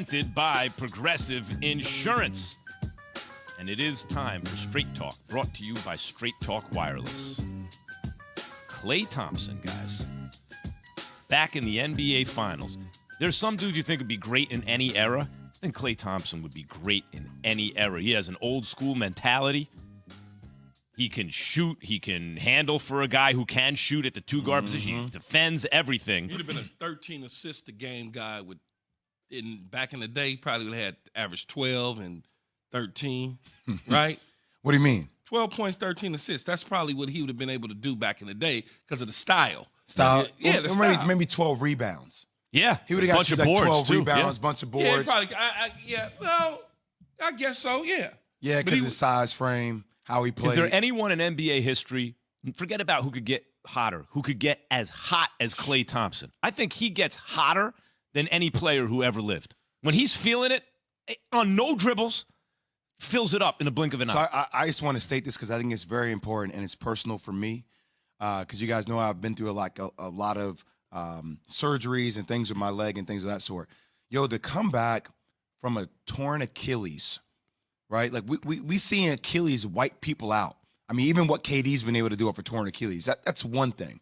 presented by Progressive Insurance. And it is time for Straight Talk, brought to you by Straight Talk Wireless. Klay Thompson, guys, back in the NBA Finals. There's some dude you think would be great in any era. I think Klay Thompson would be great in any era. He has an old school mentality. He can shoot. He can handle for a guy who can shoot at the two-guard position. He defends everything. He'd have been a 13 assist a game guy back in the day. He probably would have had average 12 and 13, right? What do you mean? 12 points, 13 assists. That's probably what he would have been able to do back in the day because of the style. Yeah, the style. Maybe 12 rebounds. Yeah. He would have got you like 12 rebounds, bunch of boards. Yeah, probably. I guess so, yeah. Yeah, because his size, frame, how he played. Is there anyone in NBA history, forget about who could get hotter, who could get as hot as Klay Thompson? I think he gets hotter than any player who ever lived. When he's feeling it, on no dribbles, fills it up in a blink of an eye. So I just want to state this because I think it's very important and it's personal for me because you guys know I've been through a lot of surgeries and things with my leg and things of that sort. Yo, to come back from a torn Achilles, right? Like we seeing Achilles wipe people out. I mean, even what KD's been able to do for torn Achilles, that's one thing.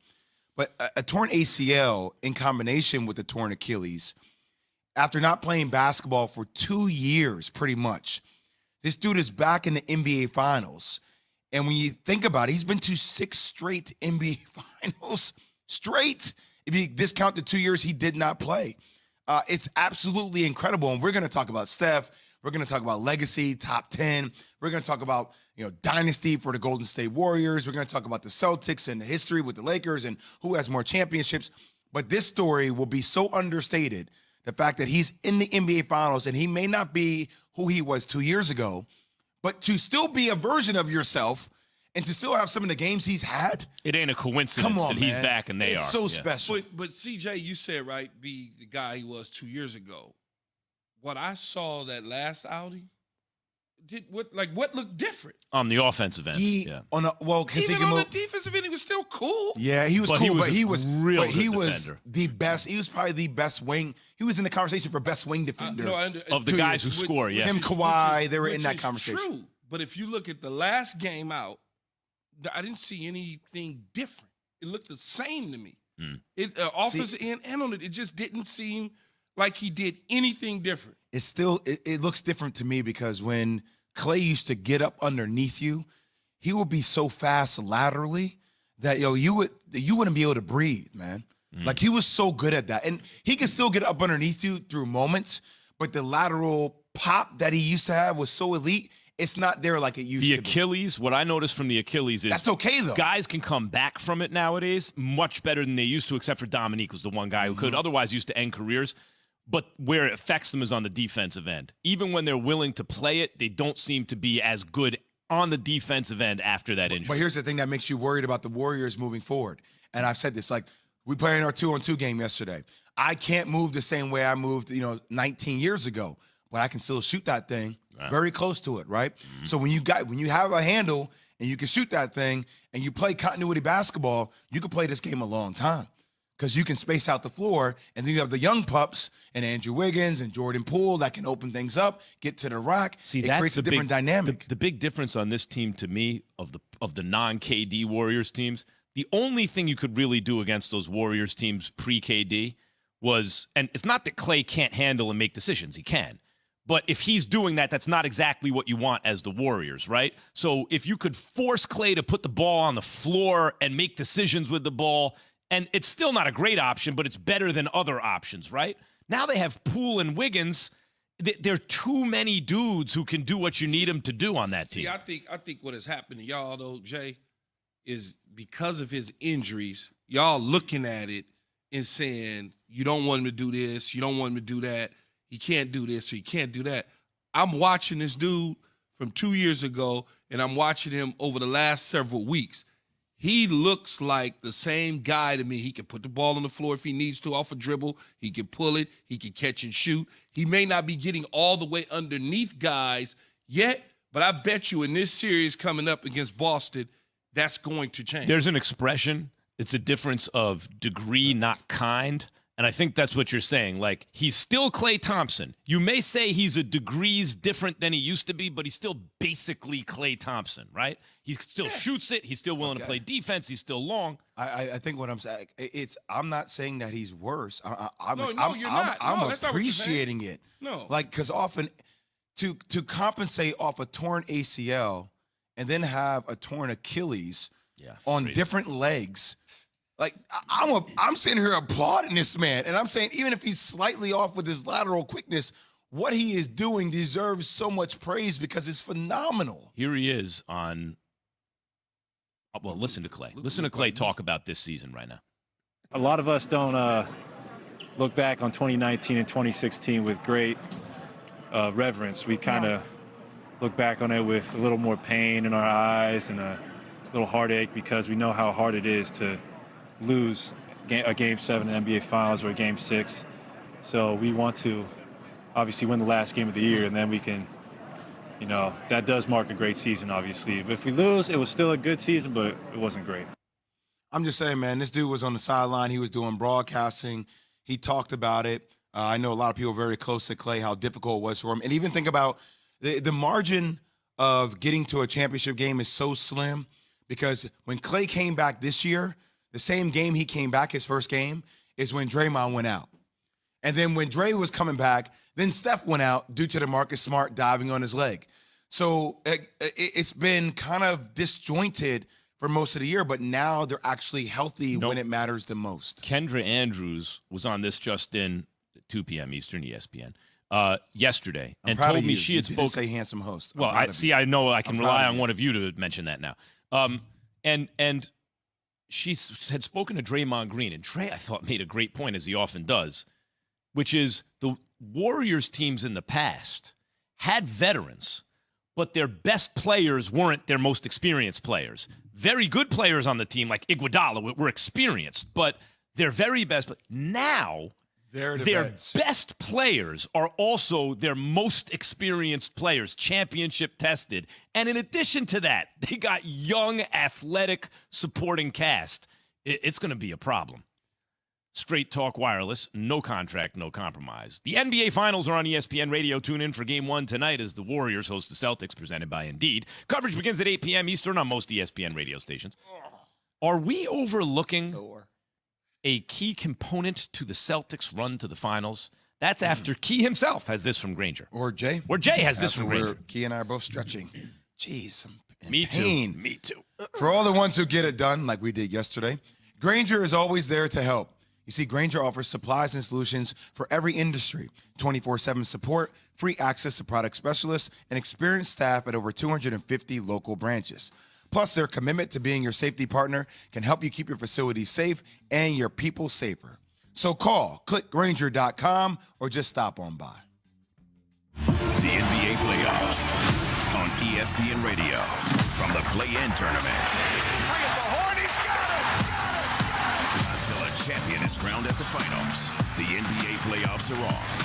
But a torn ACL in combination with the torn Achilles, after not playing basketball for 2 years pretty much, this dude is back in the NBA Finals. And when you think about it, he's been to 6 straight NBA Finals straight. If you discount the 2 years he did not play. It's absolutely incredible. And we're going to talk about Steph. We're going to talk about legacy, top 10. We're going to talk about, dynasty for the Golden State Warriors. We're going to talk about the Celtics and the history with the Lakers and who has more championships. But this story will be so understated. The fact that he's in the NBA Finals and he may not be who he was 2 years ago, but to still be a version of yourself and to still have some of the games he's had. It ain't a coincidence that he's back and they are. It's so special. But CJ, you said, right, be the guy he was 2 years ago. What I saw that last outing, what looked different? On the offensive end. Even on the defensive end, he was still cool. Yeah, he was cool, but he was defender. the best. He was probably the best wing. He was in the conversation for best wing defender of the guys who score. Yeah, him, Kawhi, they were in that conversation. True, but if you look at the last game out, I didn't see anything different. It looked the same to me. Offensive end and on it, it just didn't seem like he did anything different. It's still it looks different to me because when Klay used to get up underneath you, he would be so fast laterally that you wouldn't be able to breathe, man. Like he was so good at that. And he can still get up underneath you through moments, but the lateral pop that he used to have was so elite. It's not there like it used to be. The Achilles, what I noticed from the Achilles is that's okay though. Guys can come back from it nowadays much better than they used to, except for Dominique was the one guy who could otherwise used to end careers. But where it affects them is on the defensive end. Even when they're willing to play it, they don't seem to be as good on the defensive end after that injury. But here's the thing that makes you worried about the Warriors moving forward. And I've said this, like we played in our 2-on-2 game yesterday. I can't move the same way I moved, 19 years ago, but I can still shoot that thing very close to it, right? So when you have a handle and you can shoot that thing and you play continuity basketball, you can play this game a long time. Because you can space out the floor, and then you have the young pups and Andrew Wiggins and Jordan Poole that can open things up, get to the rack. It creates a different dynamic. The big difference on this team to me of the non-KD Warriors teams, the only thing you could really do against those Warriors teams pre-KD was, and it's not that Klay can't handle and make decisions. He can. But if he's doing that, that's not exactly what you want as the Warriors, right? So if you could force Klay to put the ball on the floor and make decisions with the ball, and it's still not a great option, but it's better than other options, right? Now they have Poole and Wiggins. There are too many dudes who can do what you need them to do on that team. See, I think what has happened to y'all, though, Jay, is because of his injuries, y'all looking at it and saying, you don't want him to do this, you don't want him to do that, he can't do this or he can't do that. I'm watching this dude from 2 years ago, and I'm watching him over the last several weeks. He looks like the same guy to me. He can put the ball on the floor if he needs to off a dribble. He can pull it. He can catch and shoot. He may not be getting all the way underneath guys yet, but I bet you in this series coming up against Boston, that's going to change. There's an expression. It's a difference of degree, not kind. And I think that's what you're saying. Like, he's still Klay Thompson. You may say he's a degrees different than he used to be, but he's still basically Klay Thompson, right? He still shoots it. He's still willing to play defense. He's still long. I think what I'm saying, I'm not saying that he's worse. I'm No, you're not. No, that's not what you're saying. appreciating it. No. Like, because often to compensate off a torn ACL and then have a torn Achilles on different legs. Like, I'm sitting here applauding this man, and I'm saying even if he's slightly off with his lateral quickness, what he is doing deserves so much praise because it's phenomenal. Here he is on. Well, listen to Klay. Listen to Klay talk about this season right now. A lot of us don't look back on 2019 and 2016 with great reverence. We kind of look back on it with a little more pain in our eyes and a little heartache because we know how hard it is to lose a Game 7 in the NBA Finals or a Game 6. So we want to obviously win the last game of the year, and then we can, that does mark a great season, obviously. But if we lose, it was still a good season, but it wasn't great. I'm just saying, man, this dude was on the sideline. He was doing broadcasting. He talked about it. I know a lot of people very close to Klay, how difficult it was for him. And even think about the margin of getting to a championship game is so slim because when Klay came back this year, the same game he came back, his first game, is when Draymond went out. And then when Dre was coming back, then Steph went out due to the Marcus Smart diving on his leg. So it's been kind of disjointed for most of the year, but now they're actually healthy when it matters the most. Kendra Andrews was on this just in 2 p.m. Eastern ESPN yesterday and told me she had spoken. Say handsome host. Well, I know I can rely on one of you to mention that now. And she had spoken to Draymond Green, and Dre, I thought, made a great point, as he often does, which is the Warriors teams in the past had veterans, but their best players weren't their most experienced players. Very good players on the team, like Iguodala, were experienced, but their very best. Now, their best players are also their most experienced players, championship tested. And in addition to that, they got young, athletic supporting cast. It's going to be a problem. Straight Talk Wireless, no contract, no compromise. The NBA Finals are on ESPN Radio. Tune in for Game 1 tonight as the Warriors host the Celtics, presented by Indeed. Coverage begins at 8 p.m. Eastern on most ESPN radio stations. Are we overlooking a key component to the Celtics' run to the finals? That's after Key himself has this from Granger. Or Jay. Has this from Granger. Key and I are both stretching. Jeez, Me pain. too. Me too. For all the ones who get it done, like we did yesterday, Granger is always there to help. You see, Granger offers supplies and solutions for every industry, 24/7 support, free access to product specialists, and experienced staff at over 250 local branches. Plus, their commitment to being your safety partner can help you keep your facilities safe and your people safer. So call, click Granger.com, or just stop on by. The NBA playoffs on ESPN Radio from the play-in tournament. Bring it the horn, he's got it! Until a champion is crowned at the finals, the NBA playoffs are on.